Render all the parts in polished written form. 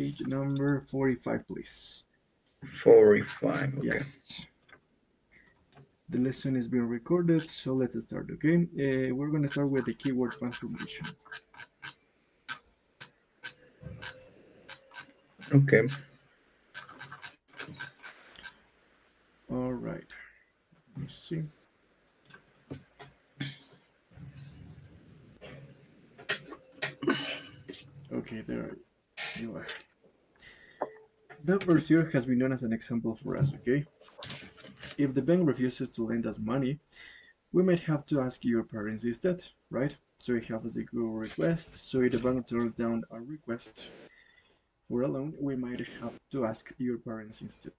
page number 45, please. 45. Okay. Yes. The lesson is being recorded, so let's start, okay? We're going to start with the keyword transformation. Okay. All right. Let me see. Okay, there you are. That verse here has been done as an example for us, okay? If the bank refuses to lend us money, we might have to ask your parents instead, right? So we have a secure request. So if the bank turns down our request for a loan, we might have to ask your parents instead,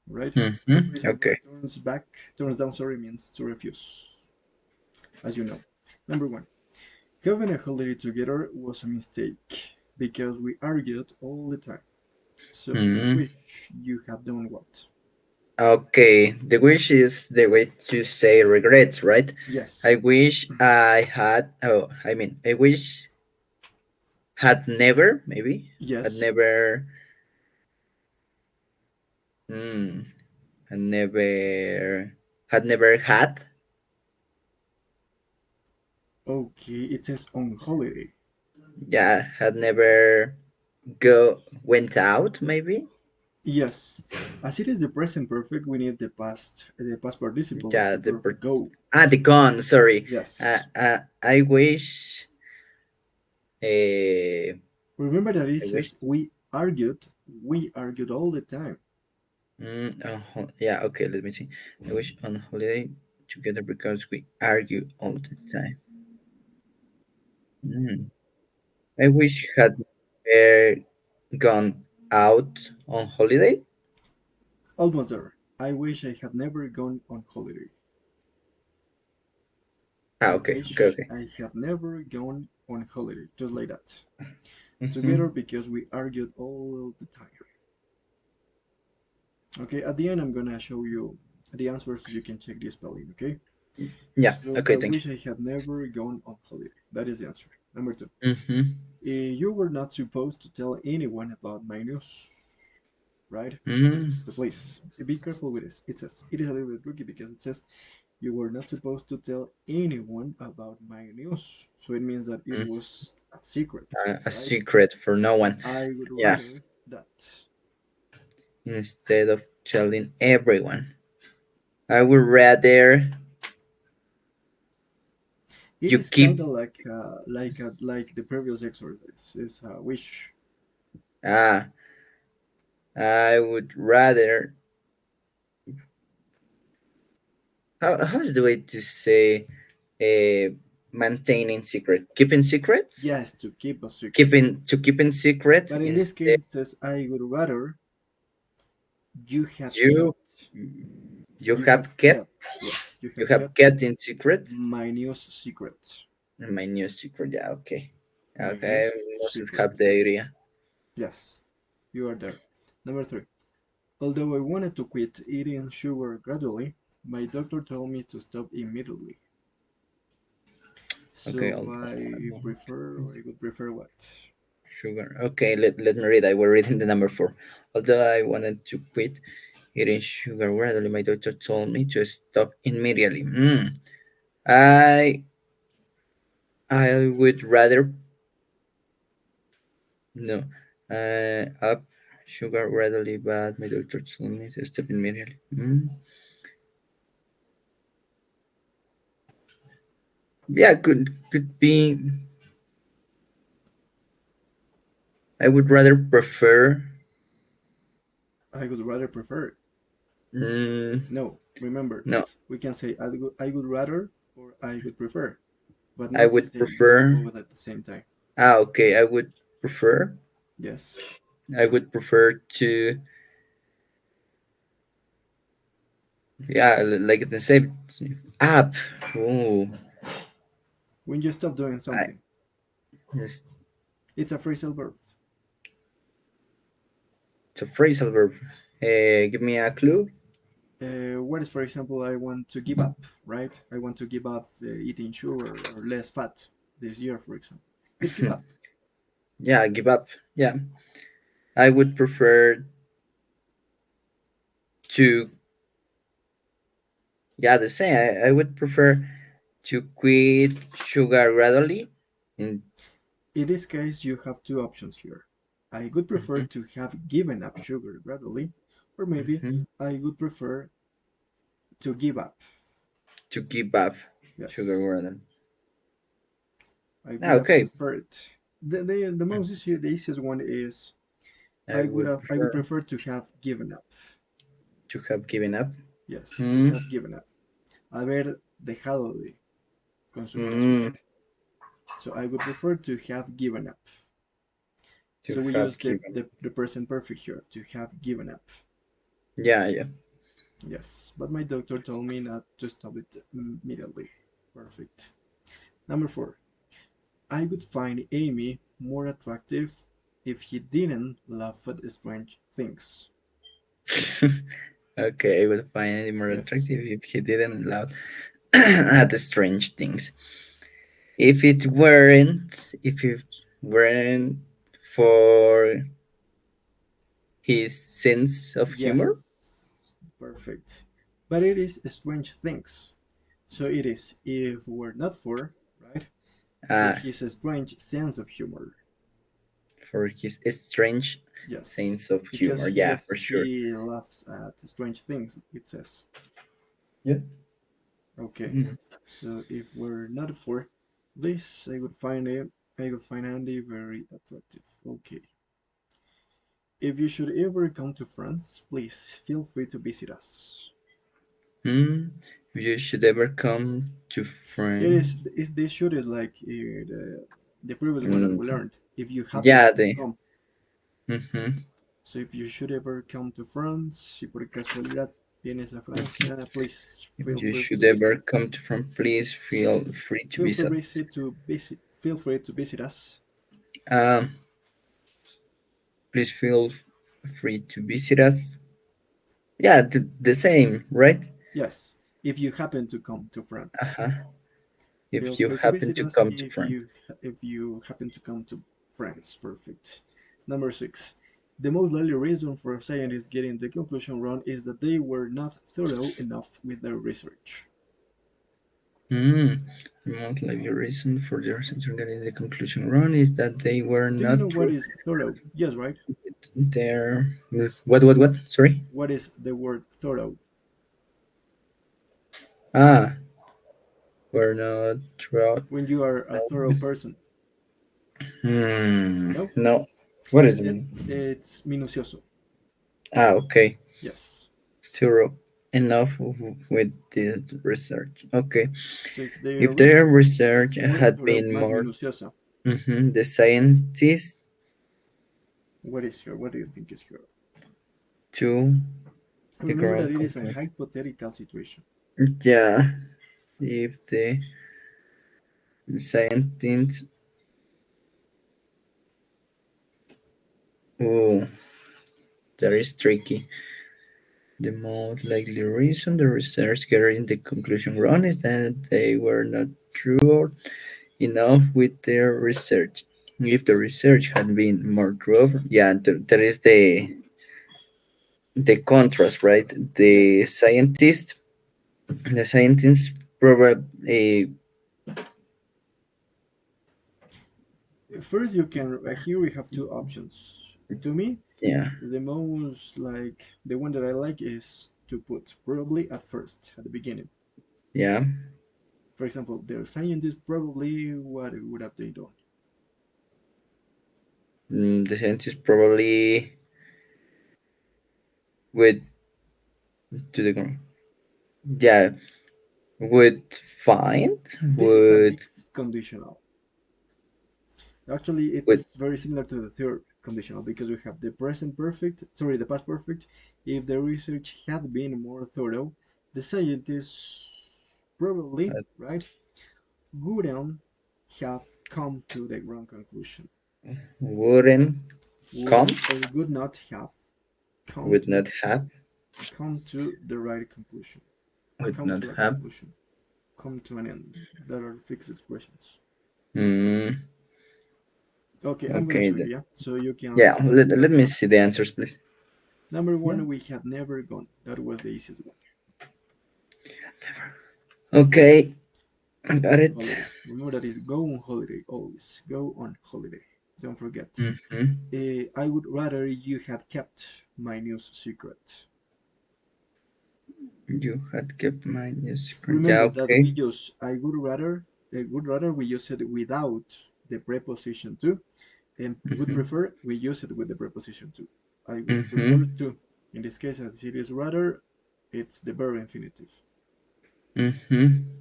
right? The phrase the Okay. bank turns down, sorry, means to refuse, as you know. Number one, having a holiday together was a mistake because we argued all the time. So I Hmm. wish you had done what? Okay. The wish is the way to say regrets, right? Yes, I wish I had. Oh, I mean, I wish had never, maybe had yes. never. Hmm. Had never. Had never had. Okay, it says on holiday. Yeah. Had never went out. Maybe. Yes, as it is the present perfect, we need the past participle of Yeah. the verb go. The gone. Sorry. Yes. I wish. Uh, Remember that it I wish. says we argued all the time. Yeah, okay, let me see. I wish on holiday together because we argue all the time. Mm. I wish had gone out on holiday. Almost there. I wish I had never gone on holiday. I Okay, okay, wish okay. I had never gone on holiday. Just like that. Mm-hmm. Together because we argued all the time. Okay, at the end I'm gonna show you the answers so you can check the spelling, okay? Yeah, So okay, I thank you. wish I had never gone on holiday. That is the answer. Number two. Mm-hmm. You were not supposed to tell anyone about my news, right? Mm-hmm. So please be careful with this. It says it is a little bit tricky because it says you were not supposed to tell anyone about my news. So it means that it was a secret, A right? secret for no one. I would Yeah, rather that. instead of telling everyone. I would rather It you is keep. kind of like the previous exercise. Is wish. Ah, I would rather. How is the way to say uh, maintaining secret, keeping secrets, Yes, to keep a secret. keeping secret But in this instead case, it says I would rather you had you kept. you You have have kept kept. Yes, you you have have kept kept in secret my news secret. my new secret. Yeah, okay, My okay. news I must secret. have the idea. Yes, you are there. Number three. Although I wanted to quit eating sugar gradually, my doctor told me to stop immediately. Okay, So I would prefer what? sugar. Okay, let me read. I was reading the number four. Although I wanted to quit eating sugar gradually, my doctor told me to stop immediately. I I would rather no. Up sugar readily, but my doctor told me to stop immediately. Yeah, could be. I would rather prefer. I would rather prefer. Mm, No, remember, no, we can say I would rather or I would prefer, but I not to would say both prefer. of it at the same time. Okay, I would prefer. Yes. I would prefer to. Yeah, like the same app. Oh, When you stop doing I something, yes, it's a phrasal verb. it's a phrasal verb. Give me a clue. What is, for example, I want to give up, right? I want to give up eating sugar or less fat this year, for example. It's give up. Yeah, give up. Yeah. I would prefer to, yeah, the same. I would prefer to quit sugar gradually. In, In this case, you have two options here. I would prefer Mhm, to have given up sugar gradually, or maybe mhm. I would prefer to give up. To give up sugar Yes, gradually. I Ah, would have okay. preferred. The most easy, the easiest one is I would I would prefer prefer to have given up. to have given up. Yes, to Mm, have given up. Haber dejado de consumir azúcar. mm, So I would prefer to have given up. to So we have use given. the present perfect here, to have given up. Yeah, yeah. Yes, but my doctor told me not to stop it immediately. Perfect. Number four, I would find Amy more attractive if he didn't laugh at strange things. Okay, I would find it more Yes, attractive if he didn't laugh at the strange things. If it weren't for his sense of humor. yes, perfect. But it is strange things. So it is if were not for, right, for Ah, his strange sense of humor. for his strange Yes, sense of because humor. Yeah, for sure. he laughs at strange things, it says. Yeah. Okay, Mm. so if we're not for this, I would find Andy very attractive. Okay. If you should ever come to France, please feel free to visit us. Hmm. You should ever come to It friend. is this should is like the previous one that Mm. we learned. If you happen Yeah, to the. come, Mm-hmm. so if you should ever come to France, si por casualidad vienes a Francia, please If feel you free should to visit ever us. come to friend, please feel free to visit. Feel free to visit us. Um, please feel free to visit us. Yeah, the same, right? Yes, if you happen to come to France. Uh-huh. Feel If you free to happen visit to us come to friend. if you happen to come to France. Perfect. Number six. The most likely reason for scientists getting the conclusion wrong is that they were not thorough enough with their research. Hmm. The most likely reason for their censor getting the conclusion wrong is that they were Do you know not what true is thorough? Yes, right? with their. What? Sorry. What is the word thorough? Ah, we're not true. When you are a thorough person. No? No. What is the meaning? It's minucioso. Ah, okay. Yes. Zero. Enough with the research. Okay. So if their If their research research more had thorough, been más more, minuciosa. the scientists What is here? What do you think is here? to the Remember that ground it is a conclusion. hypothetical situation. Yeah. If the scientists. Oh, that is tricky. The most likely reason the research getting the conclusion wrong is that they were not true enough with their research. If the research had been more true, yeah, there is the contrast, right? Yes. The scientists probably, First, you can. Here we have two options. To me, yeah, the most like the one that I like is to put probably at first, at the beginning. yeah. For example, the scientists probably what would have they done? The scientists probably would to the ground. Yeah, would find This is a would mixed conditional. Actually, would it's very similar to the third conditional because we have the present perfect, sorry, the past perfect. If the research had been more thorough, the scientists probably, right, wouldn't have come to the wrong conclusion. wouldn't come Wouldn't or would not have come would to not have the right conclusion. would Come not to a have. conclusion. Come to an end. That are fixed expressions. Mm, Okay, I'm gonna Okay. show you, yeah? So you Yeah. can Let look me up. see the answers, please. Number Yeah. one, we have never gone. That was the easiest one. Okay. I got it. Holiday. Remember that is go on holiday always. Go on holiday. Don't forget. Mm-hmm. I would rather you had kept my news secret. You had kept my news secret. Yeah. Remember that we Okay. use I would rather we use it without the preposition to, and would Mm-hmm. prefer we use it with the preposition to. I would prefer Mm-hmm. to. In this case, as it is rather, it's the verb infinitive. Mm-hmm.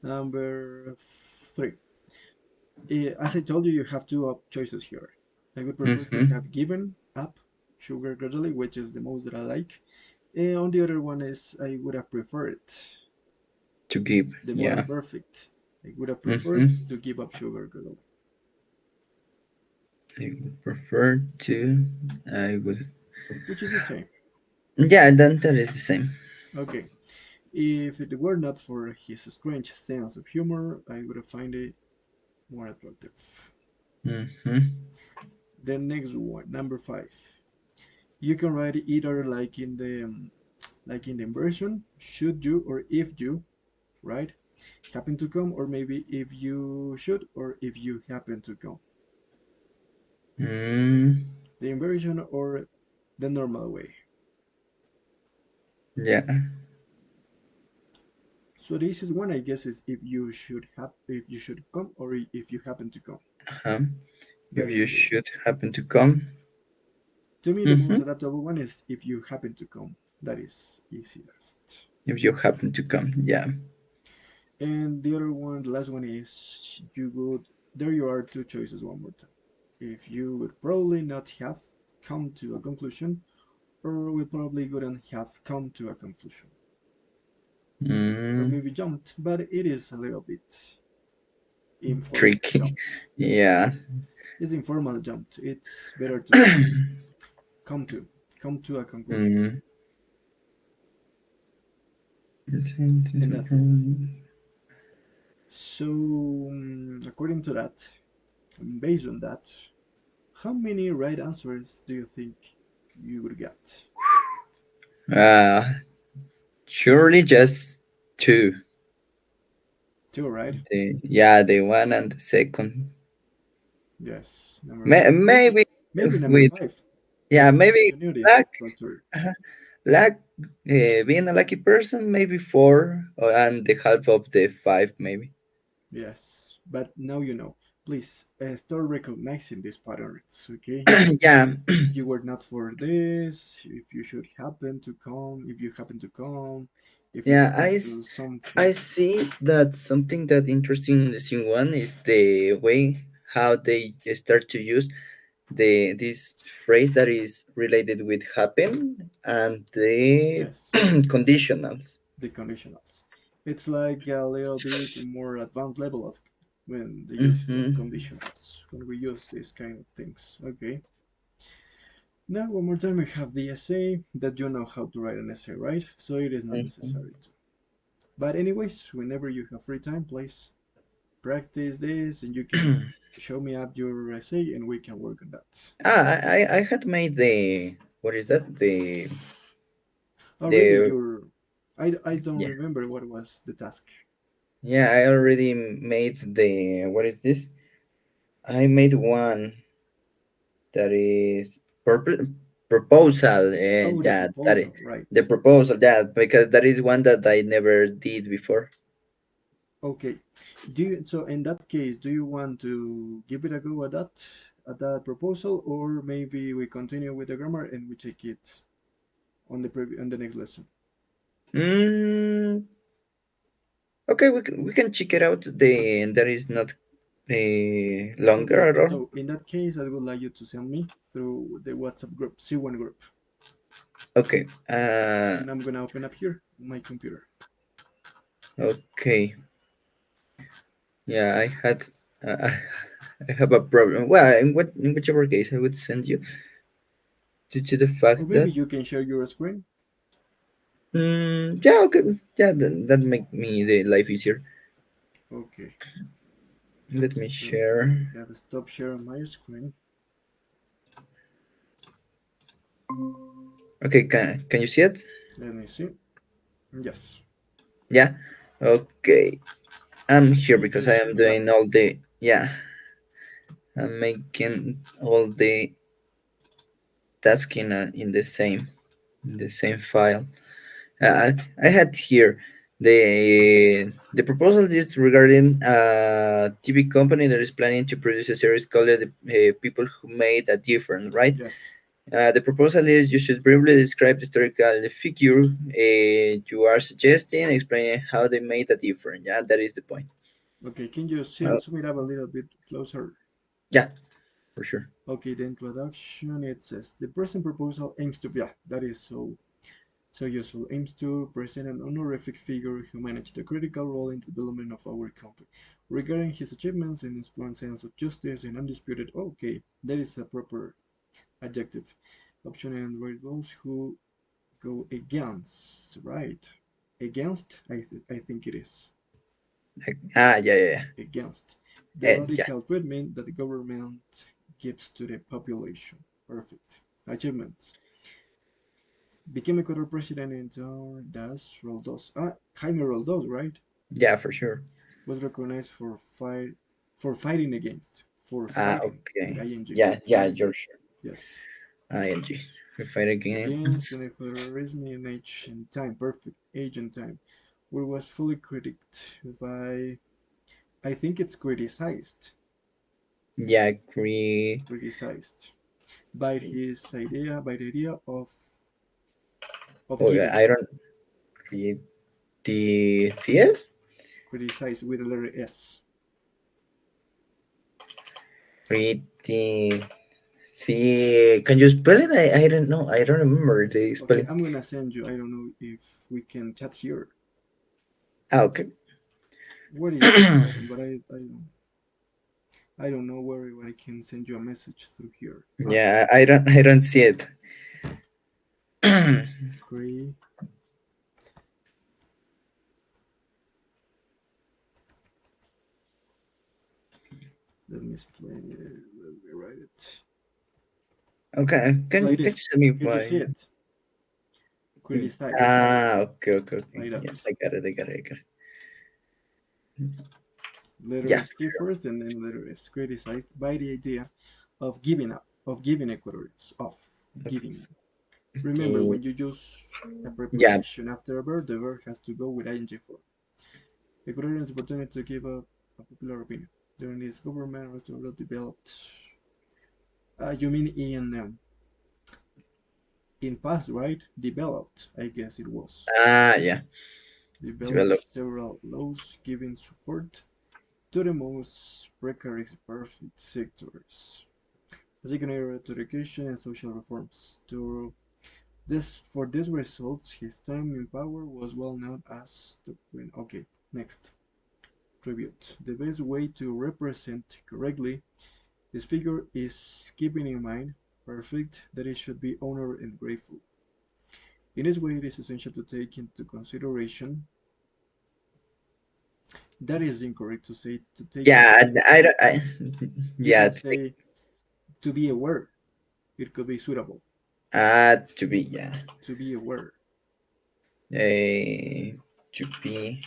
Number three. As I told you, you have two choices here. I would prefer to Mm-hmm. have given up sugar gradually, which is the most that I like. And on the other one is I would have preferred To give. the more Yeah. perfect. I would have preferred Mm-hmm. to give up sugar gradually, I would prefer to. I would. which is the same. Yeah. Then that is the same. Okay, if it were not for his strange sense of humor, I would have found it more attractive. Mm-hmm. The next one, number five. You can write it either like in the inversion, should you or if you, right? Happen to come, or maybe if you should or if you happen to come. Mm, The inversion or the normal way. yeah. So the easiest one, I guess, is if you should come or if you happen to come. Uh-huh. That If you is the one. should happen to come. To me, the Mm-hmm. most adaptable one is if you happen to come. That is easiest. If you happen to come. Yeah. And the other one, the last one is you would. There you are, two choices one more time. If you would probably not have come to a conclusion, or we probably wouldn't have come to a conclusion, or Mm, maybe jumped, but it is a little bit informal tricky. jumped. Yeah. It's informal jumped. It's better to say come to, come to a conclusion, Mm. and that's it. So, according to that, and based on that, how many right answers do you think you would get? Uh, surely just two. Two, right? The one and the second. Yes. Number two. Maybe Maybe number with, five. yeah, The maybe spontaneity luck. factor. Uh-huh. Luck, being a lucky person, maybe four, and the half of the five, maybe. Yes. But now you know. Please start recognizing these patterns, okay? Yeah. If you were not for this, if you should happen to come, if you happen to come, if you Yeah, happen to something. I see that something that interesting in the scene one is the way how they start to use this phrase that is related with happen and the Yes, conditionals. the conditionals. It's like a little bit more advanced level of when the use of Mm-hmm. conditionals, when we use these kind of things. Okay. Now, one more time, we have the essay that you know how to write an essay, right? So it is not Mm-hmm. necessary to. But, anyways, whenever you have free time, please practice this and you can show me up your essay and we can work on that. I had made the, what is that, Oh, really? the I don't yeah, remember what was the task. yeah, I already made the, what is this, I made one that is proposal, Oh, and the yeah, that is proposal, right. the proposal, yeah, because that is one that I never did before. Okay. So in that case, do you want to give it a go at that proposal, or maybe we continue with the grammar and we take it on the next lesson? mm, okay, we can check it out, the that is not longer Okay. at all. So in that case, I would like you to send me through the WhatsApp group, C1 group, Okay, and I'm gonna open up here on my computer. okay, yeah, I had I have a problem. Well, in whichever case, I would send you due to the Or fact maybe that, you can share your screen. yeah, okay, yeah, that make me the life easier. Okay. Let me So share. I have stop sharing my screen. Okay, can you see it? Let me see. Yes. Yeah. Okay. I'm here You because I just am yeah. doing all the, yeah. I'm making all the tasking in the same file. I had here the proposal is regarding a TV company that is planning to produce a series called "People Who Made a Difference." Right. Yes. The proposal is you should briefly describe the historical figure you are suggesting, explaining how they made a difference. Yeah, that is the point. Okay. Can you Uh, zoom it up a little bit closer? yeah, for sure. Okay. The introduction. It says the present proposal aims to yeah. That is so useful. Aims to present an honorific figure who managed a critical role in the development of our country. Regarding his achievements in his strong sense of justice and undisputed. Okay. That is a proper adjective. Option and word those who go against, right? Against, I think it is. Yeah, yeah, Against the yeah. Yeah. radical treatment that the government gives to the population. Perfect. Achievements. Became Ecuador president in Das Roldos. Jaime Roldos, right? Yeah, for sure. Was recognized for fighting against. For fighting with Okay. ing. Yeah, yeah, Fighting. you're sure. Yes. ING. We fight Against against. an Ecuadorian in age and time. Perfect. Age and time. Where was fully critiqued by I think it's criticized. Yeah, agree. Criticized by the idea of Oh, yeah, giving. I don't read the theas. Criticized with the letter S. Read the. Can you spell it? I don't know. I don't remember the Okay, spelling. I'm gonna send you. I don't know if we can chat here. Okay. Where is the chatting? But I don't know where I can send you a message through here. Yeah, I don't see it. Cray. Let me explain it. Let me write it. Okay. So it Can you is. send me Can you by? see it? Criticized. Okay, okay, okay. Like Yeah, that. I got it. I got it. I got it. Letter Yeah, S T first and then letter S. Criticized by the idea of giving up, of giving Ecuadorians, of giving. Remember, okay. when you use a Yeah, preposition after a verb, the verb has to go with ing form. Ecuadorians opportunity to give up a popular opinion. During this government restaurant developed. You mean in past, right? Developed, I guess it was. yeah. Developed Develop. several laws giving support to the most precarious perfect sectors. Secondary to education and social reforms. To this for these results, his time in power was well known as the Queen. Okay, next. Tribute. The best way to represent correctly this figure is keeping in mind, perfect, that it should be honored and grateful. In this way, it is essential to take into consideration that is incorrect to say to take into Yeah, you yeah. can say to be aware. It could be suitable. To be, yeah. To be aware. To be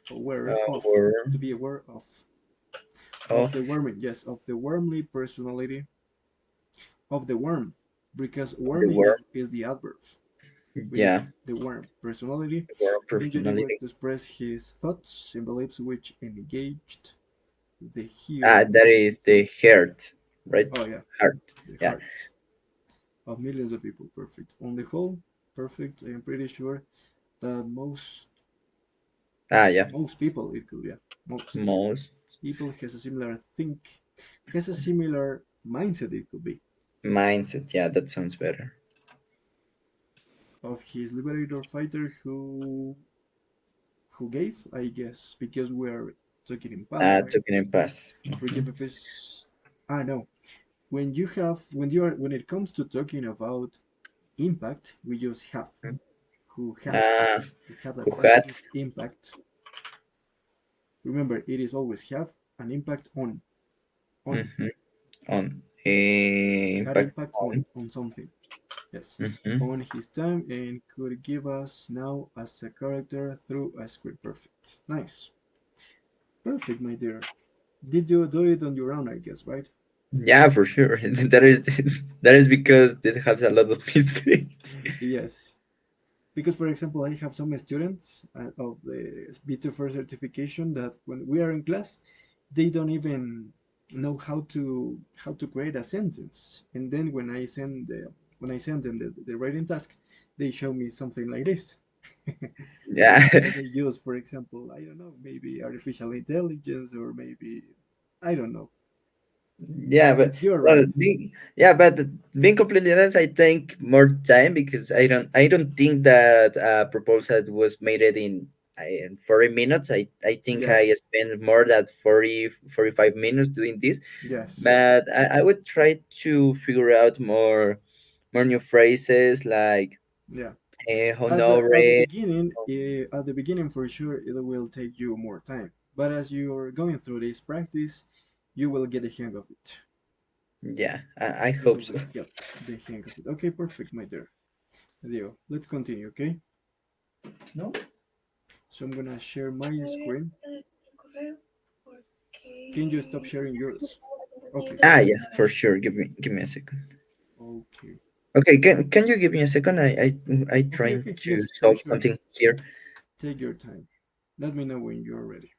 Aware of. aware To be aware of the of worming, yes, of the wormly personality of the worm, because the worming worm. is the adverb. We use Yeah, the worm personality, the worm ingenuity personality. to express his thoughts and beliefs which engaged the That is the heart, right? oh yeah, Heart. the Yeah. heart of millions of people. Perfect. On the whole, perfect. I am pretty sure that Yeah. most people it could yeah most Most people has a similar think has a similar mindset it could be mindset. Yeah, that sounds better. of his liberator fighter who gave, I guess, because we are talking in past, right? Talking in past. Forgive a piece. No. When it comes to talking about impact, we just have who had Uh, who had a who had positive impact. Remember, it is always have. an impact on Mm-hmm. On had impact impact on. on something. Yes, Mm-hmm. on his time and could give us now as a character through a script. Perfect. Nice. Perfect, my dear. Did you do it on your own, I guess, right? Yeah, for sure. That is because it has a lot of mistakes. Yes. Because, for example, I have some students of the B2 certification that when we are in class, they don't even know how to create a sentence. And then when I send them the writing task, they show me something like this. Yeah. And they use, for example, I don't know, maybe artificial intelligence or maybe I don't know. Yeah, but But you're well, right. being completely honest, I think more time because I don't think that proposal was made it in 40 minutes. I think I Yes. spent more than 40 45 minutes doing this, Yes. but I would try to figure out more new phrases like Yeah. honore. At the beginning for sure it will take you more time, but as you're going through this practice you will get the hang of it. Yeah, I You hope will so. get the hang of it. Okay, perfect, my dear Leo. Let's continue. Okay, No? so I'm gonna share my screen. Can you stop Porque sharing yours? Okay. Yeah, for sure. Give me a second. Okay. Okay, can you give me a second? I Okay, trying okay, to yes, for solve sure. something here. Take your time. Let me know when you're ready.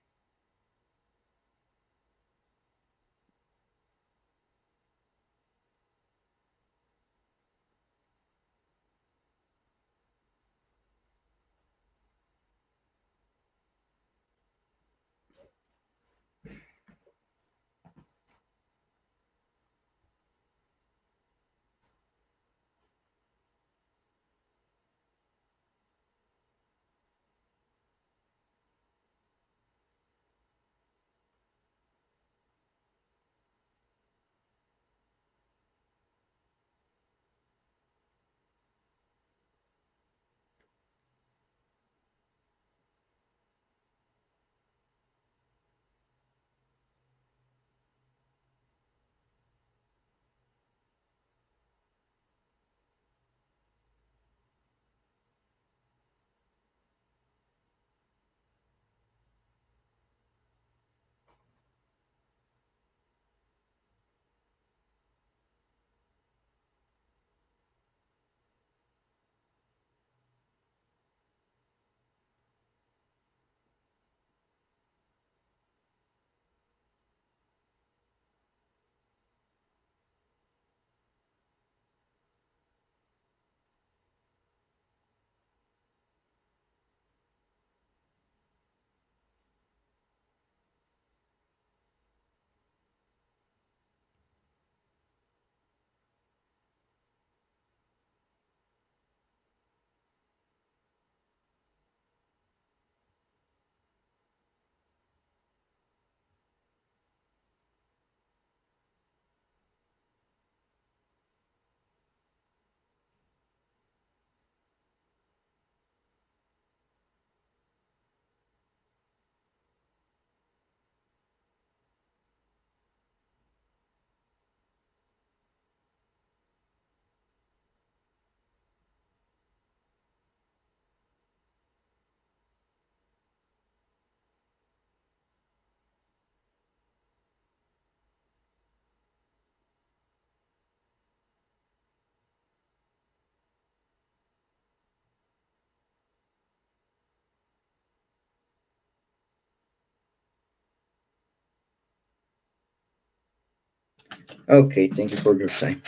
Okay, thank you for your time.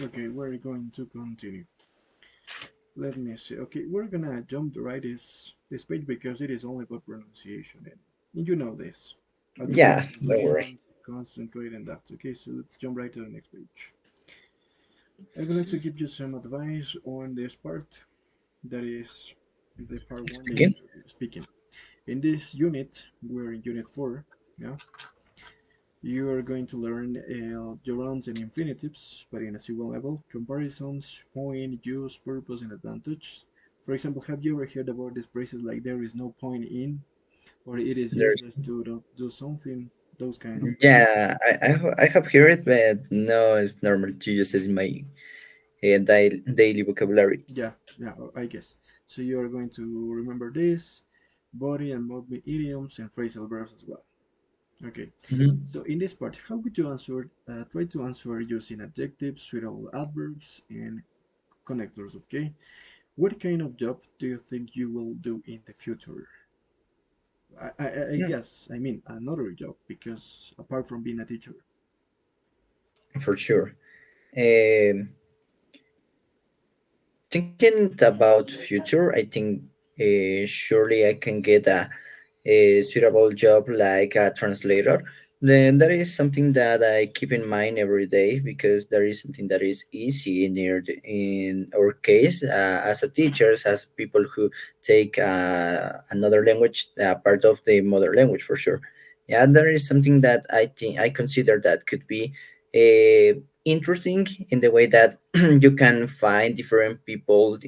Okay, we're going to continue. Let me see. Okay, we're gonna jump to right this page because it is only about pronunciation, and you know this. At the Yeah, beginning, don't worry. land, concentrate, and that. Okay, so let's jump right to the next page. I'm going to give you some advice on this part. That is the part one, the Speaking. interview speaking. In this unit, we're in unit four. Yeah, you are going to learn gerunds and infinitives, but in a civil level, comparisons, point, use, purpose, and advantage. For example, have you ever heard about these phrases like "there is no point in"? or it is There's useless to do something, those kind of things. yeah, I have heard it, but no, it's normal to use it in my daily vocabulary. Yeah, yeah, I guess. So you are going to remember this, body and movement idioms and phrasal verbs as well. Okay. Mhm. So in this part, how would you answer? Try to answer using adjectives, suitable adverbs, and connectors. Okay. What kind of job do you think you will do in the future? I Mm, guess. I mean, another job because apart from being a teacher. for sure. Um, Thinking about future, I think surely I can get a suitable job like a translator. Then that is something that I keep in mind every day because that is something that is easy in our case as a teachers, as people who take another language, part of the mother language for sure. Yeah, there is something that I think I consider that could be interesting in the way that you can find different people,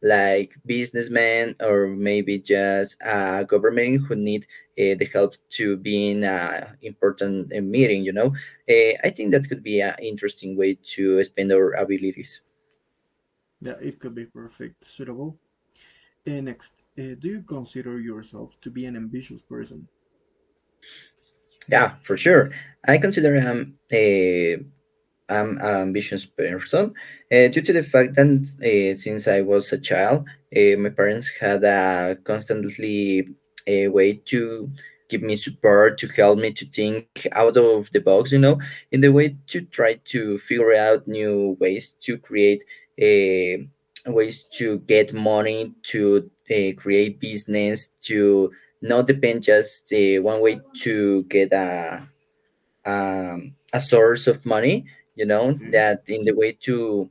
like businessmen or maybe just government who need the help to be in a important meeting. I think that could be an interesting way to spend our abilities. Yeah, it could be perfect, suitable. Next, do you consider yourself to be an ambitious person? Yeah, for sure. I consider I'm an ambitious person due to the fact that since I was a child, my parents had a constantly a way to give me support, to help me to think out of the box, in the way to try to figure out new ways to create ways to get money, to create business, to not depend just one way to get a source of money, Okay, that in the way to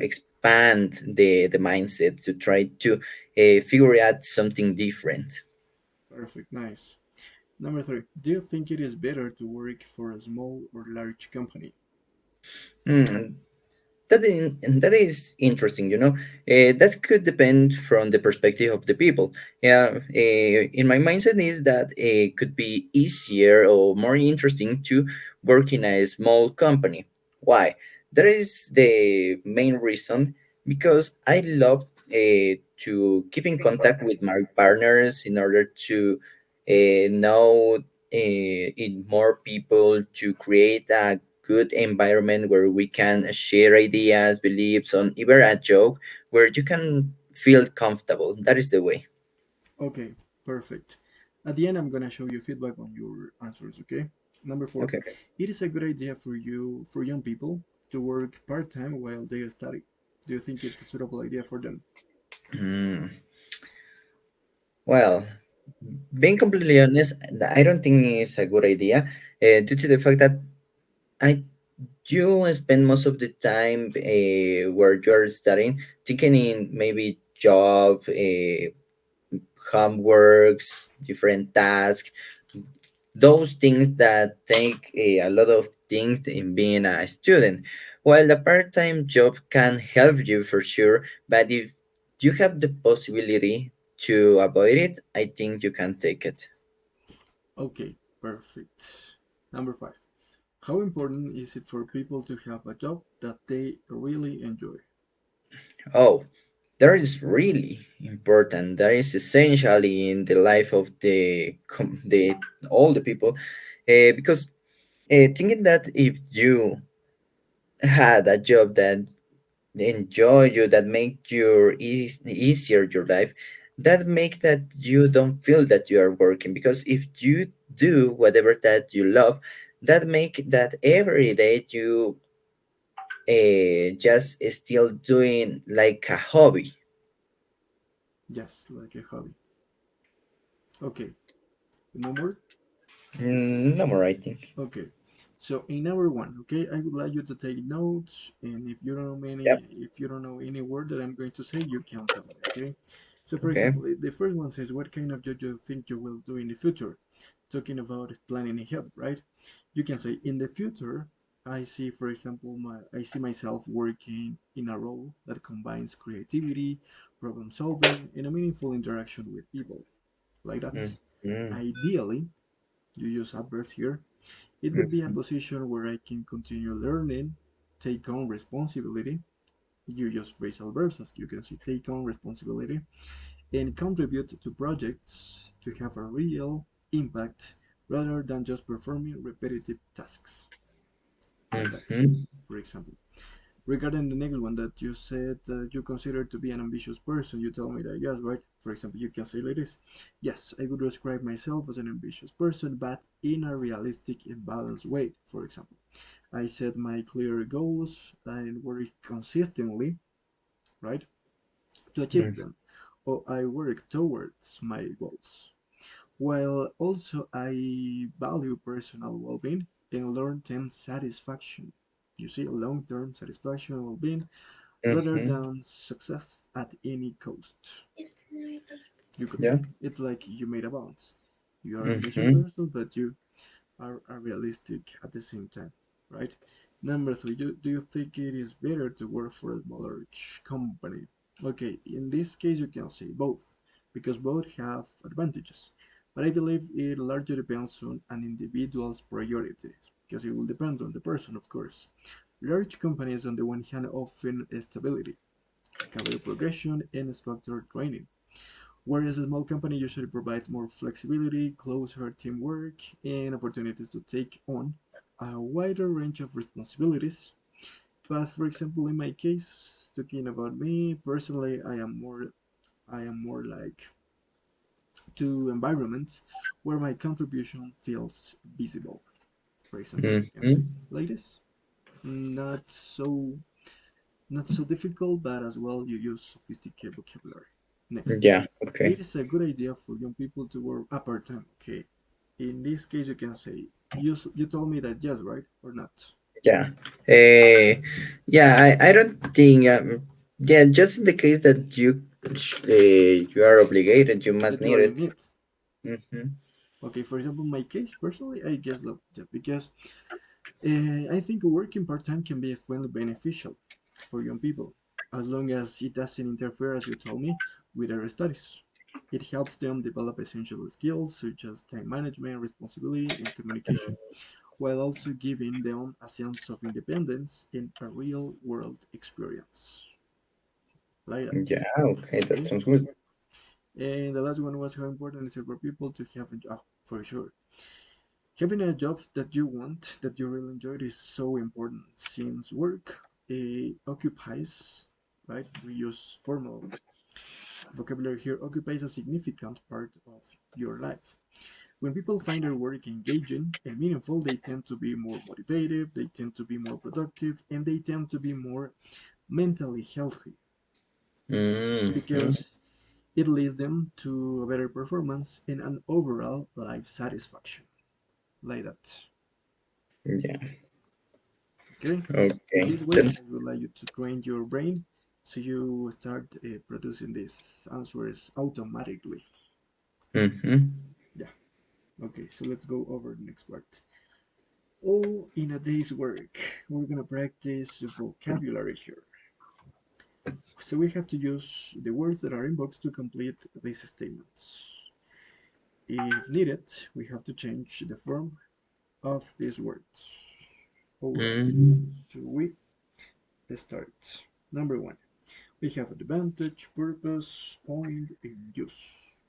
expand the mindset, to try to figure out something different. perfect, nice. Number three, do you think it is better to work for a small or large company? Hmm, that is interesting, that could depend from the perspective of the people. Yeah, in my mindset is that it could be easier or more interesting to work in a small company. Why? That is the main reason, because I love to keep in contact with my partners in order to know in more people, to create a good environment where we can share ideas, beliefs, on even a joke where you can feel comfortable. That is the way. Okay, perfect. At the end, I'm gonna show you feedback on your answers. Okay. Number four, Okay. it is a good idea for young people to work part time while they study. Do you think it's a suitable idea for them? Hmm. Well, being completely honest, I don't think it's a good idea due to the fact that I you spend most of the time where you're studying thinking in maybe job, homeworks, different tasks, those things that take a lot of things in being a student. While the part-time job can help you for sure, but if you have the possibility to avoid it, I think you can take it. Okay, perfect. Number five, how important is it for people to have a job that they really enjoy? Oh, that is really important. That is essentially in the life of the all the people, because thinking that if you had a job that enjoy you, that make easier your life, that make that you don't feel that you are working, because if you do whatever that you love, that make that every day you just still doing like a hobby. Yes, like a hobby. Okay, no more? No more, I think. Okay. So in number one, okay, I would like you to take notes, and Yep. if you don't know any word that I'm going to say, you can tell me, okay? So for Okay. example, the first one says, what kind of job you think you will do in the future? Talking about planning ahead, right? You can say, in the future, I see, for example, I see myself working in a role that combines creativity, problem solving, and a meaningful interaction with people. like that. Mm-hmm. Ideally, you use adverbs here. It would be a position where I can continue learning, take on responsibility. You use phrasal verbs, as you can see, take on responsibility, and contribute to projects to have a real impact rather than just performing repetitive tasks. Like that, Mm-hmm. for example. Regarding the next one that you said you consider to be an ambitious person, you tell me that yes, right? For example, you can say like this: yes, I would describe myself as an ambitious person, but in a realistic and balanced way. For example, I set my clear goals and work consistently, right, to achieve them, or I work towards my goals. While also I value personal well-being and long-term satisfaction. You see, long-term satisfaction and well-being rather Mm-hmm. than success at any cost. You could Yeah. say it's like you made a balance. You are an ambitious Mm-hmm. person, but you are realistic at the same time, right? Number three, do you think it is better to work for a large company? Okay, in this case, you can say both, because both have advantages. But I believe it largely depends on an individual's priorities, because it will depend on the person, of course. Large companies, on the one hand, offer stability, career progression, and structured training, whereas a small company usually provides more flexibility, closer teamwork, and opportunities to take on a wider range of responsibilities. But for example, in my case, talking about me personally, I am more like to environments where my contribution feels visible. For example, you can say Mm-hmm. like this. Not so not so difficult, but as well you use sophisticated vocabulary. Next, Yeah. Okay. it is a good idea for young people to work part time. Okay, in this case, you can say you told me that yes, right or not? Yeah. Yeah. I don't think. Yeah. Just in the case that you are obligated, you must That you need are in it. it. Mm-hmm. Okay, for example, my case personally, I guess that yeah, because I think working part time can be extremely beneficial for young people as long as it doesn't interfere, as you told me, with their studies. It helps them develop essential skills such as time management, responsibility, and communication, while also giving them a sense of independence and a real world experience. Like that. Yeah. Okay. That Okay? sounds good. And the last one was how important is it for people to have a job, for sure. Having a job that you want, that you really enjoy, is so important since work occupies, right? We use formal vocabulary here, occupies a significant part of your life. When people find their work engaging and meaningful, they tend to be more motivated, they tend to be more productive, and they tend to be more mentally healthy Mm-hmm. because it leads them to a better performance and an overall life satisfaction. Like that. Yeah. Okay? In Okay. this way, That's. I would like you to train your brain so you start producing these answers automatically. Mm-hmm. Yeah. Okay, so let's go over the next part. All in a day's work. We're gonna practice vocabulary here. So we have to use the words that are in box to complete these statements. If needed, we have to change the form of these words. Alright, Mm-hmm. so we start. Number one, we have advantage, purpose, point, and use.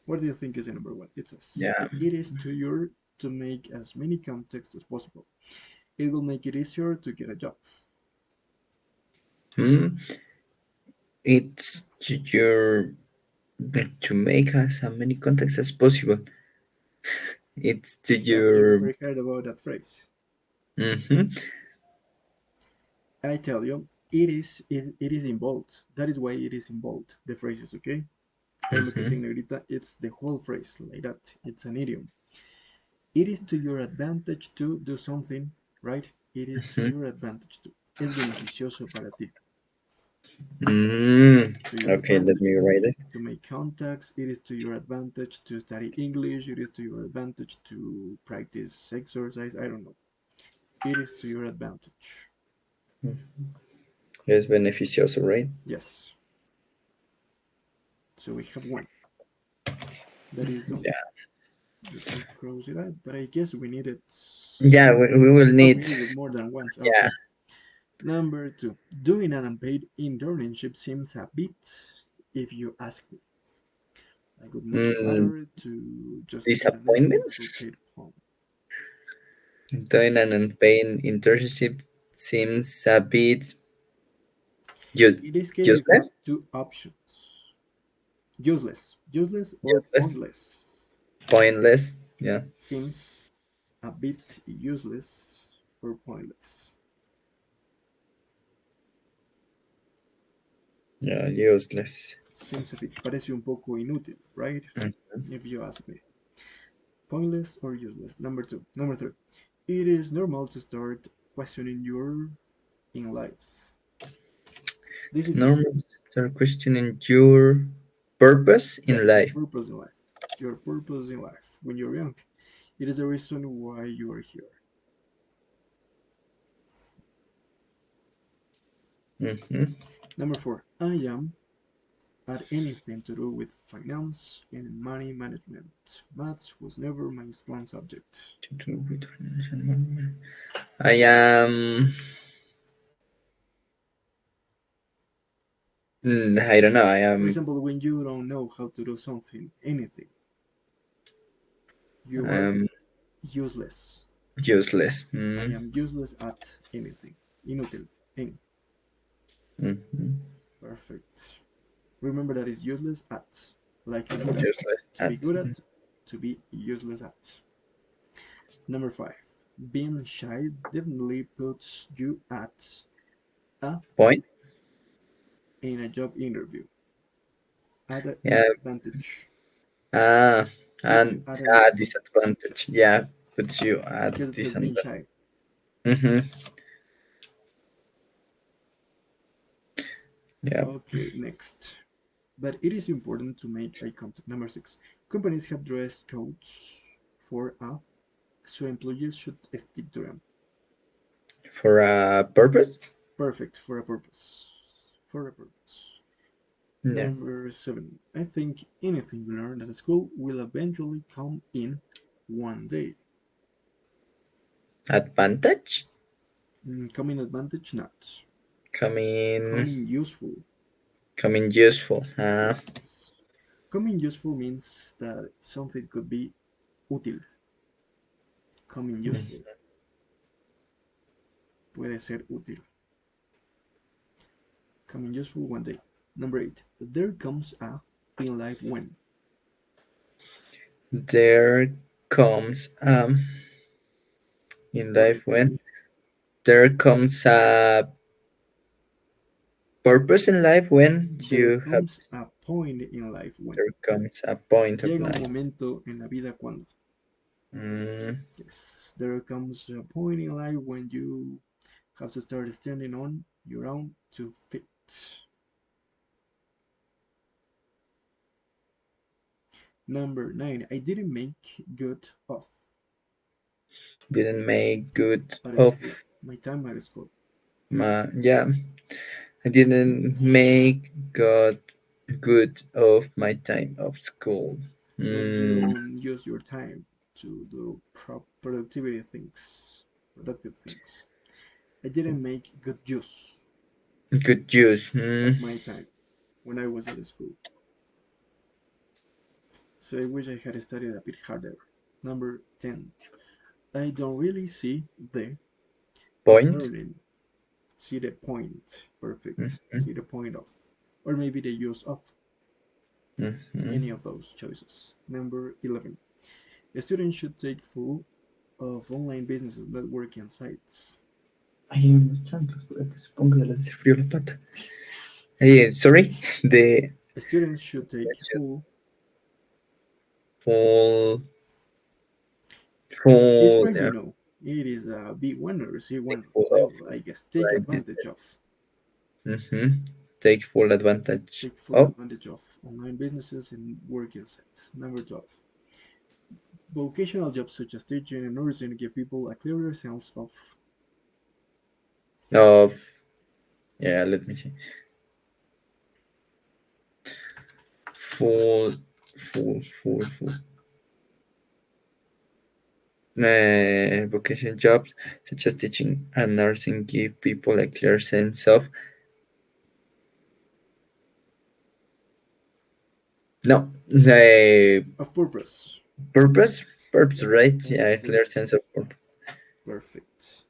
What do you think is the number one? It says, Yeah. it is to your to make as many contacts as possible. It will make it easier to get a job. Hmm. It's your to make as many contacts as possible. It's to Oh, you your. never heard about that phrase. Mm-hmm. I tell you, it is in bold. That is why it is in bold. The phrases, okay? Hay lo que está Mm-hmm. en negrita, it's the whole phrase like that. It's an idiom. It is to your advantage to do something, right? It is to Mm-hmm. your advantage to. Es beneficioso para ti. Mm. To your Okay, let advantage me write it. to make contacts. It is to your advantage to study English. It is to your advantage to practice exercise. I don't know. It is to your advantage. Es beneficioso, right? Yes. So we have one. That is done. Yeah, Let me cross it out, but I guess we need it. yeah, we will Oh, we need. need it more than once. Yeah, Okay. Number two, doing an unpaid internship seems a bit, if you ask me. I would much mm, rather to just get an disappointment. envelope or take it home. Doing an unpaid internship seems a bit In this case, you have useless. two options: useless or Useless, pointless. pointless. Yeah, Seems a bit useless or pointless. yeah, useless. Seems a bit, parece un poco inútil, right? Mm. If you ask me. Pointless or useless. Number two. Number three. It is normal to start questioning your in life. This It's is easy. normal to start questioning your purpose in Yes, your life. purpose in life. Your purpose in life. When you're young, it is the reason why you are here. Hmm. Number four. I am at anything to do with finance and money management. Maths was never my strong subject. To do with financial management. I am. I don't know. I For am. example, when you don't know how to do something, anything, you are Um, useless. useless. I am useless at anything. Inútil. En. Mm-hmm. Perfect. Remember that is useless at. Like good at. Useless To be at. good at. To be useless at. Number five. Being shy definitely puts you at a Point. in a job interview. At a Yeah. disadvantage. Ah, Put you and at a disadvantage. disadvantage. Yes. Yeah, puts you Because at it says being disadvantage. shy. Mm-hmm. Yeah. Okay, next. But it is important to make eye contact. Number six. Companies have dress codes for a so employees should stick to them. For a purpose. Perfect for a purpose. For a purpose. Yeah. Number seven. I think anything you learn at school will eventually come in one day. Advantage. Come in advantage, not. Come Coming. in useful. Coming useful. Yes. Come in useful means that something could be útil. Come in useful. Puede ser útil. Come in useful one day. Number eight. There comes a in life when. There comes in What do you life think? when there comes a purpose in life when There you have comes a point in life when. there comes a point of Llega un life. momento en la vida cuando. Mm, Yes, there comes a point in life when you have to start standing on your own to fit. Number nine. I didn't make good of didn't make good at of school. My time at school. my yeah. I didn't make good of my time of school. Like you Mm, don't use your time to do productivity things, productive things. I didn't make good use good use. of my time when I was at school. So I wish I had studied a bit harder. Number 10. I don't really see the of Point. learning. See the point. Perfect. Mm-hmm. See the point of. Or maybe the use of Mm-hmm. any of those choices. Number 11. A student should take full of online businesses, networking sites. Hay unos chanclas por aquí, supongo que les frío la pata. Sorry, the A student should take full. full This full phrase yeah, it is a B1 or C1 full of level, I guess. Take right advantage business. of. Take full advantage Take full of. advantage of online businesses and working sites. Number 12. Vocational jobs such as teaching and nursing give people a clearer sense of. Of let me see. Full full. Vocation jobs such as teaching and nursing give people a clear sense of no the Of purpose. purpose. Purpose, right? That's Yeah, a clear perfect. sense of purpose. Perfect.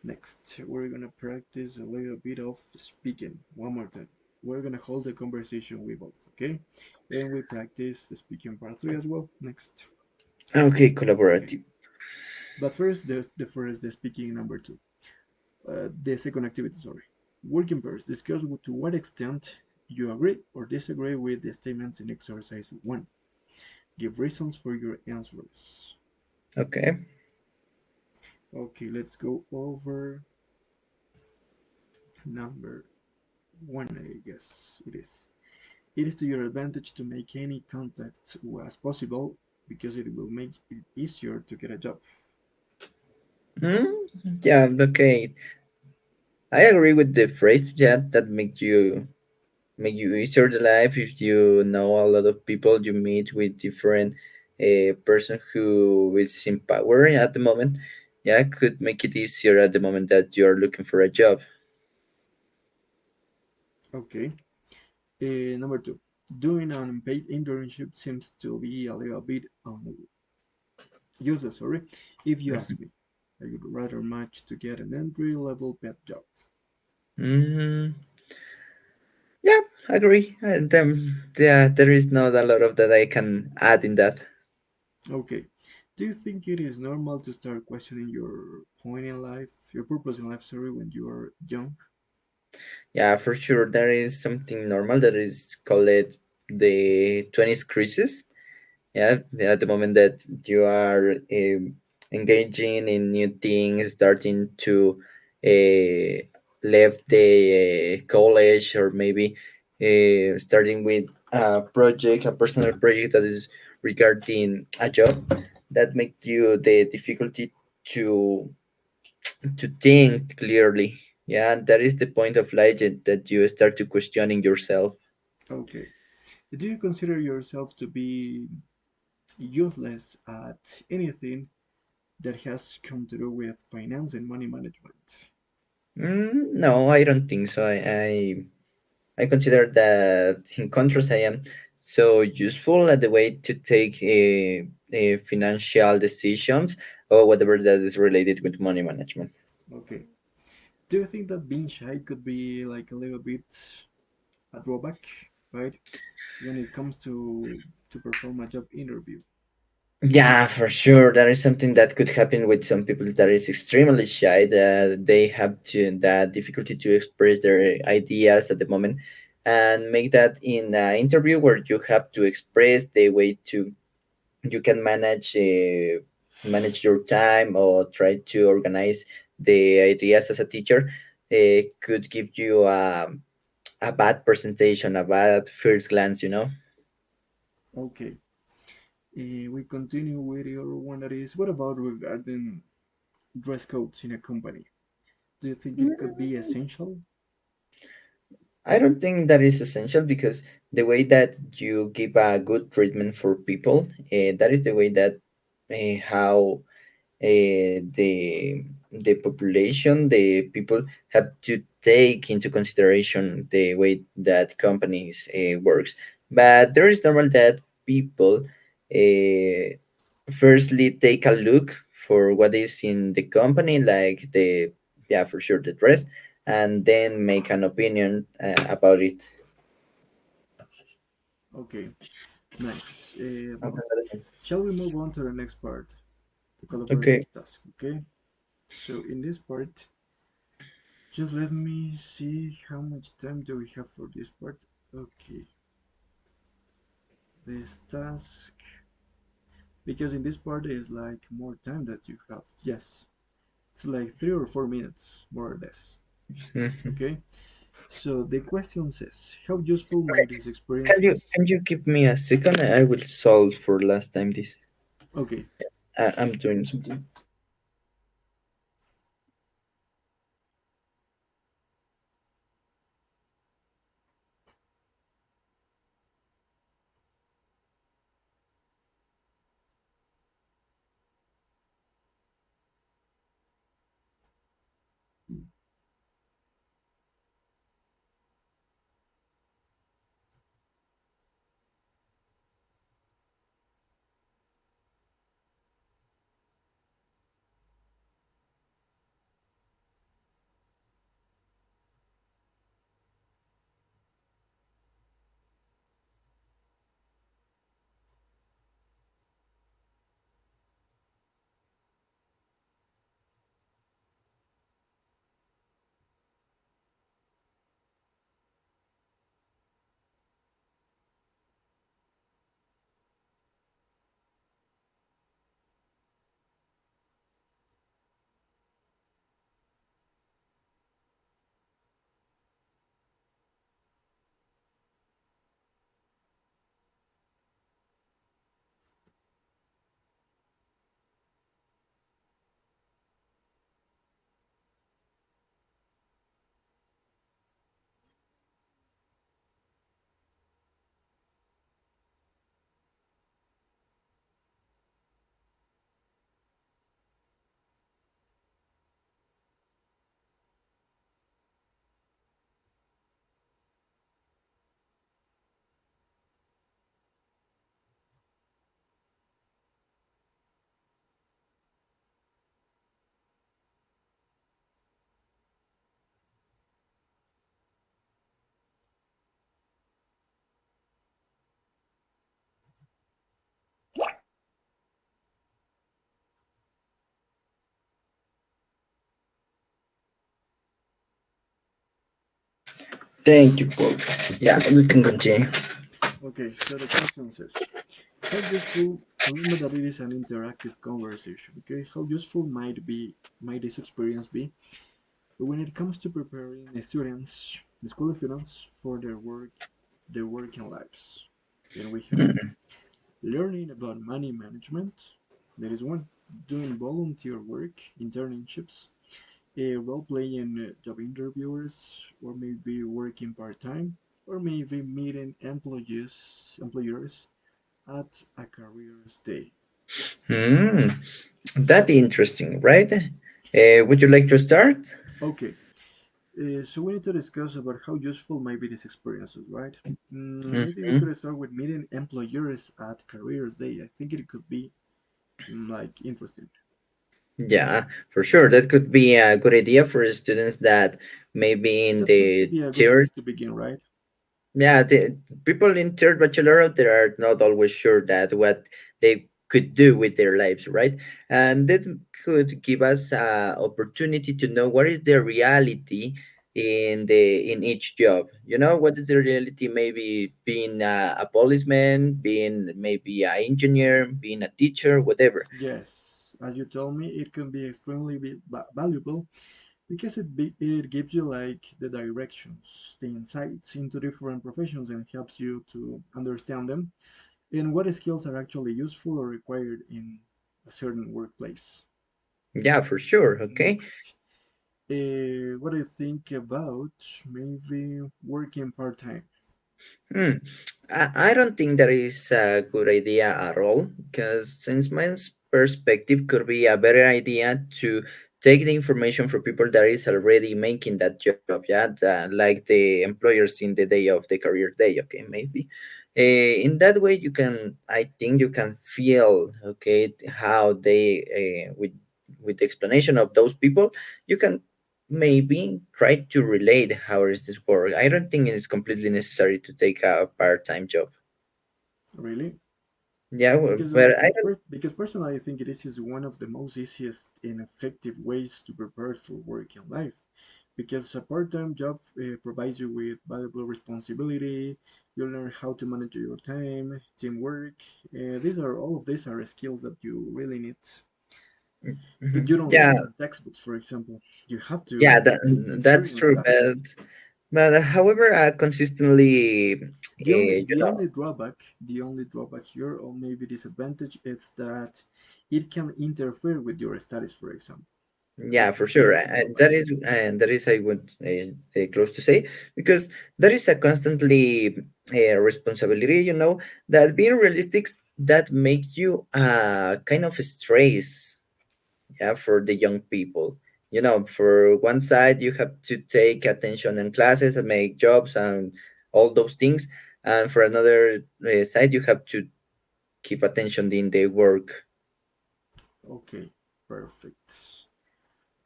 Next, we're gonna practice a little bit of speaking. One more time. We're gonna hold a conversation with both, okay? And we practice the speaking part three as well. Next. Okay, Okay. collaborative. But first, the speaking number two. The second activity, sorry. Working pairs. Discuss to what extent you agree or disagree with the statements in exercise one. Give reasons for your answers. Okay. Okay, let's go over number one, I guess it is. It is to your advantage to make any contact as possible because it will make it easier to get a job. Hmm? Yeah, okay. I agree with the phrase, yeah, that make you easier the life if you know a lot of people you meet with different person who is in power at the moment. Yeah, could make it easier at the moment that you're looking for a job. Okay. Number two, doing an unpaid internship seems to be a little bit useless. Sorry, if you ask me, I would rather match to get an entry level pet job. Mm, yeah, agree. And yeah, there is not a lot of that I can add in that. Okay. Do you think it is normal to start questioning your point in life, your purpose in life, sorry, when you are young? Yeah, for sure. There is something normal that is called the 20s crisis. Yeah, at the moment that you are engaging in new things, starting to leave the college, or maybe starting with a project, a personal project that is regarding a job that make you the difficulty to think clearly. Yeah, and that is the point of life that you start to questioning yourself. Okay. Do you consider yourself to be useless at anything that has come to do with finance and money management? No, I don't think so. I consider that in contrast, I am so useful at the way to take financial decisions or whatever that is related with money management. Okay. Do you think that being shy could be like a little bit a drawback, right? When it comes to perform a job interview. Yeah, for sure. That is something that could happen with some people that is extremely shy. That they have to that difficulty to express their ideas at the moment, and make that in an interview where you have to express the way to you can manage your time or try to organize the ideas as a teacher. It could give you a bad presentation, a bad first glance. You know. Okay. We continue with your one that is what about regarding dress codes in a company? Do you think it could be essential? I don't think that is essential because the way that you give a good treatment for people, that is the way that how the population, the people have to take into consideration the way that companies works. But there is normal that people uh, firstly take a look for what is in the company, like the yeah for sure the dress, and then make an opinion about it. Okay, nice. Shall we move on to the next part, the collaborative Okay. task? Okay. So in this part, just let me see how much time do we have for this part. Okay, this task because in this part is like more time that you have. Yes, it's like 3 or 4 minutes more or less. Mhm. Okay. So the question says, how useful might these Can you experiences? can you give me a second? I will solve for last time this. Okay, I'm doing something. Thank you, Paul. Yeah, we can continue. Okay, so the question says, how useful, remember that it is an interactive conversation, okay? How useful might this experience be when it comes to preparing the students, the school students for their working lives? And we have learning about money management. There is one. Doing volunteer work, internships, role playing job interviewers, or maybe working part time, or maybe meeting employers at a careers day. Hmm, that So, interesting, right? Would you like to start? okay, so we need to discuss about how useful might be these experiences, right? Maybe we Mhm. could start with meeting employers at careers day. I think it could be like interesting. Yeah, for sure. That could be a good idea for students that maybe in That could the be a good third, place to begin, right? yeah, the people in third bachelorette they are not always sure that what they could do with their lives, right? And that could give us a opportunity to know what is the reality in each job. You know, what is the reality? Maybe being a policeman, being maybe an engineer, being a teacher, whatever. Yes, as you told me, it can be extremely valuable because it gives you like the directions, the insights into different professions and helps you to understand them and what skills are actually useful or required in a certain workplace. Yeah, for sure. Okay. Next, what do you think about maybe working part time? Hmm. I don't think that is a good idea at all because, since my perspective, could be a better idea to take the information from people that is already making that job, yeah, like the employers in the day of the career day, okay, maybe. In that way, I think you can feel, okay, how they, with the explanation of those people, you can maybe try to relate how is this work. I don't think it is completely necessary to take a part-time job. Really? Yeah, well, Because but I don't. because personally I think this is one of the most easiest and effective ways to prepare for work in life. Because a part-time job provides you with valuable responsibility. You learn how to manage your time, teamwork. All of these are skills that you really need that you Mhm. don't Yeah, learn in textbooks, for example. You have yeah, to that's experience true. that. But however, consistently, The only drawback here, or maybe disadvantage, is that it can interfere with your studies, for example. yeah, That for could be sure, a drawback. and that is I would say close to say, because there is a constantly responsibility. You know that being realistic that make you kind of stress, yeah, for the young people. You know, for one side you have to take attention in classes and make jobs and all those things, and for another side you have to keep attention in the work. Okay, perfect.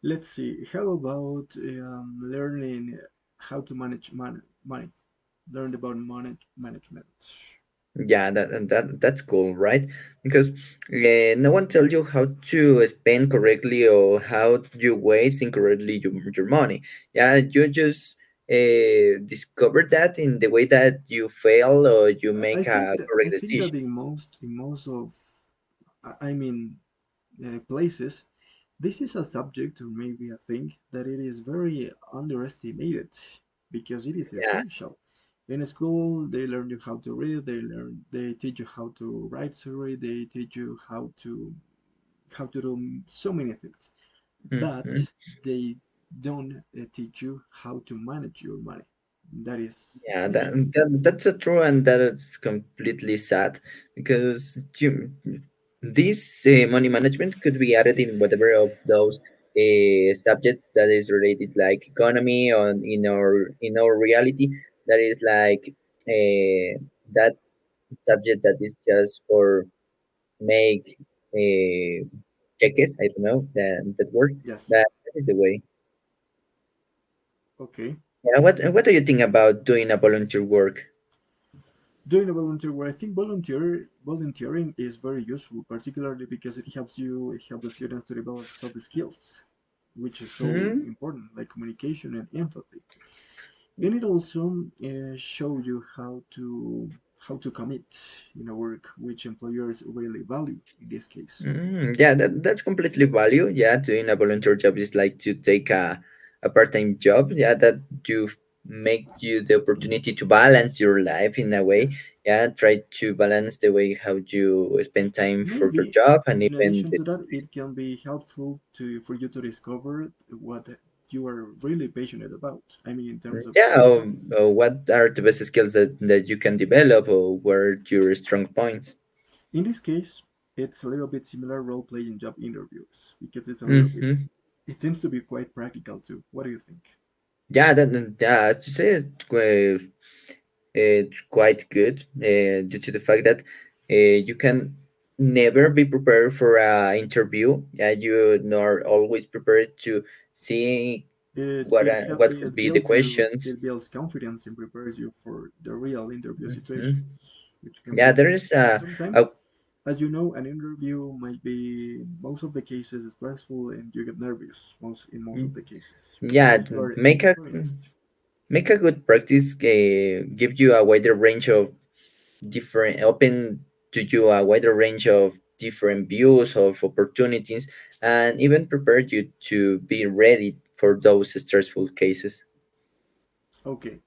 Let's see. How about learning how to manage money? Learn about money management. Yeah, that's cool, right? Because no one tells you how to spend correctly or how you waste incorrectly your money. Yeah, you just discover that in the way that you fail or you I make think a that correct decision. in most of I mean places, this is a subject or maybe a thing that it is very underestimated because it is Yeah. essential. In school, they learn you how to read. They teach you how to write. Sorry, they teach you how to do so many things, but Mhm. they don't teach you how to manage your money. That is Yeah, essential. that's a true, and that is completely sad because this money management could be added in whatever of those subjects that is related, like economy, on in our reality. That is like that subject that is just for make cheques. I don't know that word, Yes. but that is the way. Okay. Yeah, what do you think about doing a volunteer work? Doing a volunteer work, I think volunteering is very useful, particularly because it helps the students to develop soft skills, which is so Hmm? important, like communication and empathy. And it also shows you how to commit in a work which employers really value in this case. Yeah, that's completely value. Yeah, doing a volunteer job is like to take a part-time job. Yeah, that you make you the opportunity to balance your life in a way. Yeah, try to balance the way how you spend time for your Maybe job and in even addition the to that, it can be helpful to for you to discover what you are really passionate about. I mean, in terms of yeah. job. What are the best skills that you can develop, or what are your strong points? In this case, it's a little bit similar role-playing job interviews because it's a little bit. Mm-hmm. It seems to be quite practical too. What do you think? Yeah, yeah, as you say, it's quite good due to the fact that you can never be prepared for an interview. Yeah, you are always prepared to see what could It be the builds you questions. it builds confidence and prepares you for the real interview Mhm. situations, which can Yeah, be there is a sometimes, as you know, an interview might be most of the cases stressful and you get nervous most of the cases yeah, because you are make a inexperienced. make a good practice. Give you a wider range of different open to you a wider range of different views of opportunities, and even prepare you to be ready for those stressful cases. Okay,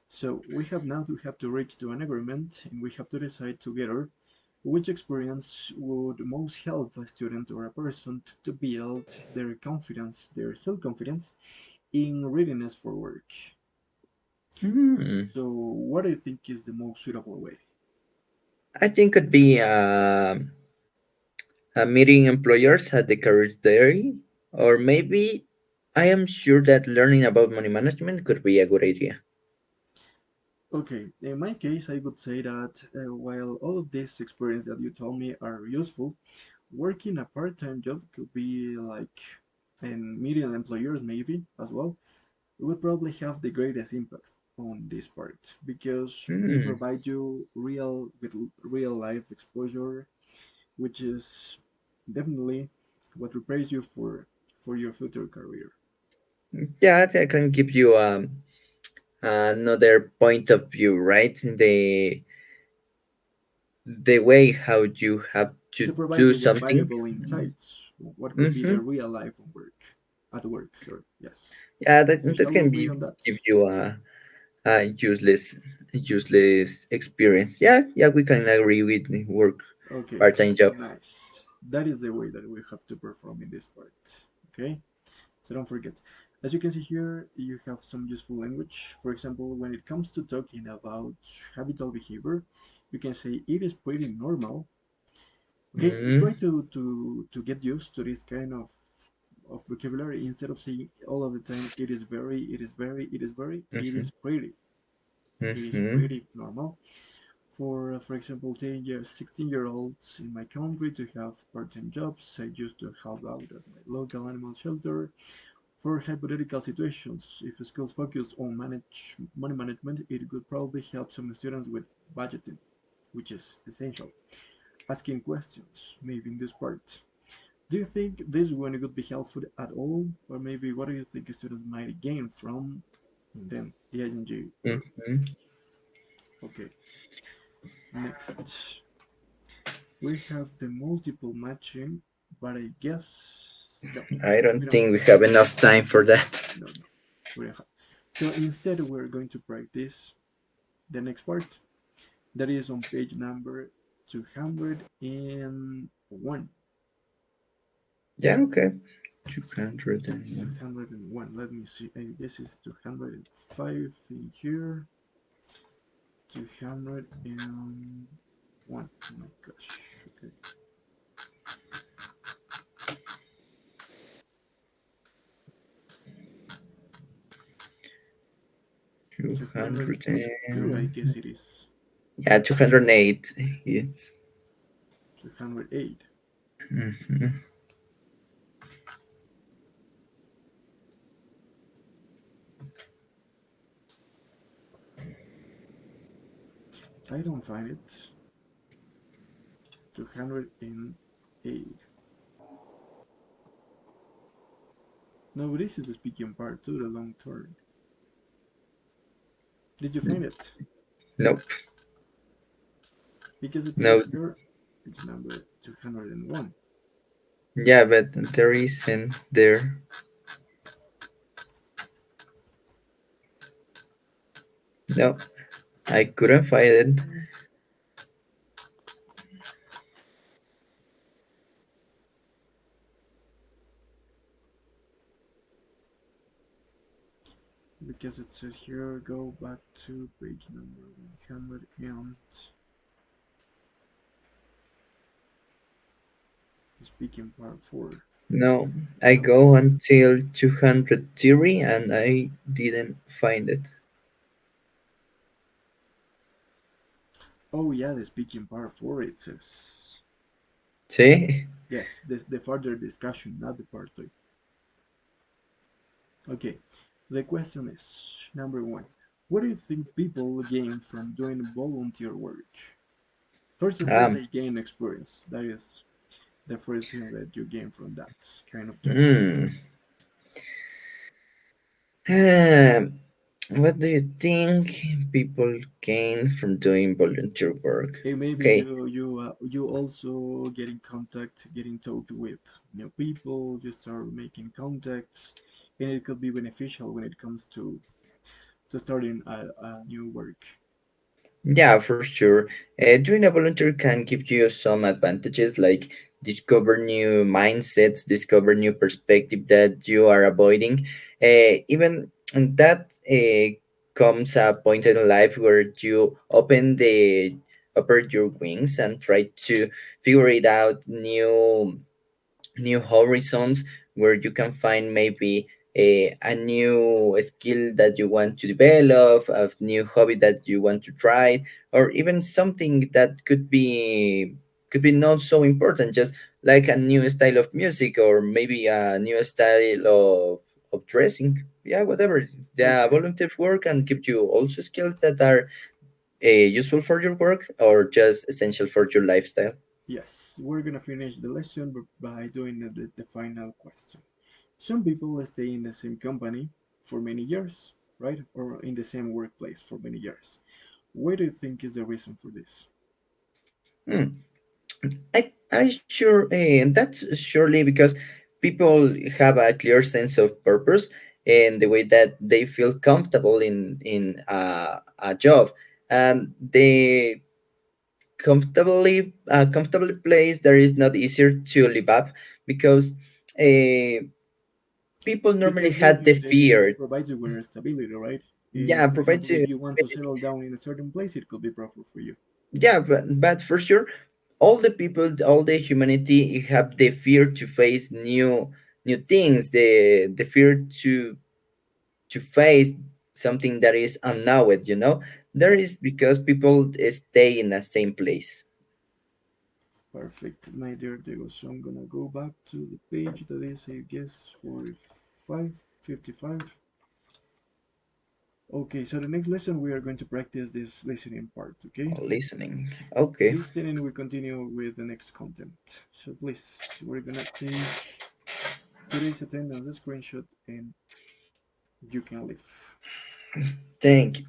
so we have to reach to an agreement and we have to decide together which experience would most help a student or a person to build their confidence, their self-confidence in readiness for work. Hmm. So, what do you think is the most suitable way? I think could be meeting employers at the career dairy, or maybe I am sure that learning about money management could be a good idea. Okay, in my case, I would say that while all of this experience that you told me are useful, working a part-time job could be like, and meeting employers maybe as well, would probably have the greatest impact on this part because they Hmm. provide you real life exposure, which is definitely what prepares you for your future career. Yeah, that can give you another point of view, right? The way how you have To to provide do you with something. valuable insights, what could be the Mm-hmm. real life of work, at work, sorry. Yes. Yeah, So that shall we can agree be on that? give you a useless experience. Yeah, yeah, we can agree with the work Okay, part time job. nice. That is the way that we have to perform in this part. Okay, so don't forget. As you can see here, you have some useful language. For example, when it comes to talking about habitual behavior, you can say it is pretty normal. Okay, try Mm-hmm. to get used to this kind of vocabulary instead of saying all of the time it is very, it is very, it is very, it Mm-hmm. is pretty. It is Mm-hmm. pretty normal for example 10 years 16-year-olds in my country to have part-time jobs. I used to help out at my local animal shelter. For hypothetical situations, if schools focus on money management, it could probably help some students with budgeting, which is essential. Asking questions, maybe in this part. Do you think this one could be helpful at all? Or maybe what do you think a student might gain from and then the ING work? Mm-hmm. Okay, next. We have the multiple matching, but I guess no, I we don't don't think have we that. have enough time for that. No, no, we don't have. So instead, we're going to practice the next part that is on page number 201. Yeah, okay. 201. 201. Let me see. This is 205 in here. 201. Oh my gosh. Okay. 202. I 210. guess it is. Yeah, 208. It's 208. mhm. I don't find it. 208. No, this is the speaking part too, the long term. Did you find it? Nope. Because it No. says here, page number 201. Yeah, but there isn't there. No, I couldn't find it. Because it says here, go back to page number 100 and the speaking part 4. No, I No? go until 230 and I didn't find it. Oh yeah, the speaking part 4 it says. See? Yes, this the further discussion, not the part 3. Okay, the question is number 1. What do you think people gain from doing volunteer work? First of all, Um, they gain experience. That is the first thing that you gain from that kind of job. hmm. Um, what do you think people gain from doing volunteer work? And maybe Okay. you also get in contact, get in touch with new people. You start making contacts, and it could be beneficial when it comes to starting a new work. Yeah, for sure. Doing a volunteer can give you some advantages like discover new mindsets, discover new perspective that you are avoiding. Even that comes a point in life where you open your wings and try to figure it out new horizons where you can find maybe a new skill that you want to develop, a new hobby that you want to try, or even something that could be not so important, just like a new style of music or maybe a new style of dressing. Yeah, whatever. The Okay. volunteer work can give you also skills that are useful for your work or just essential for your lifestyle. Yes, we're gonna finish the lesson by doing the final question. Some people stay in the same company for many years, right? Or in the same workplace for many years. What do you think is the reason for this? Hmm. I sure, and that's surely because people have a clear sense of purpose and the way that they feel comfortable in a job, and the comfortably place there is not easier to live up because uh, people normally Because had the it fear. provides you with stability, right? Yeah, For provides example, you. if you want to settle down in a certain place, it could be proper for you. Yeah, but for sure, all the people, all the humanity have the fear to face new things, the fear to face something that is unknown. There is because people stay in the same place. Perfect, my dear Diego. So I'm gonna go back to the page that is, I guess, 45, 55. Okay, so the next lesson we are going to practice this listening part, okay? Listening. Okay. Listening, we continue with the next content. So please, we're gonna take today's attendance screenshot and you can leave. Thank you.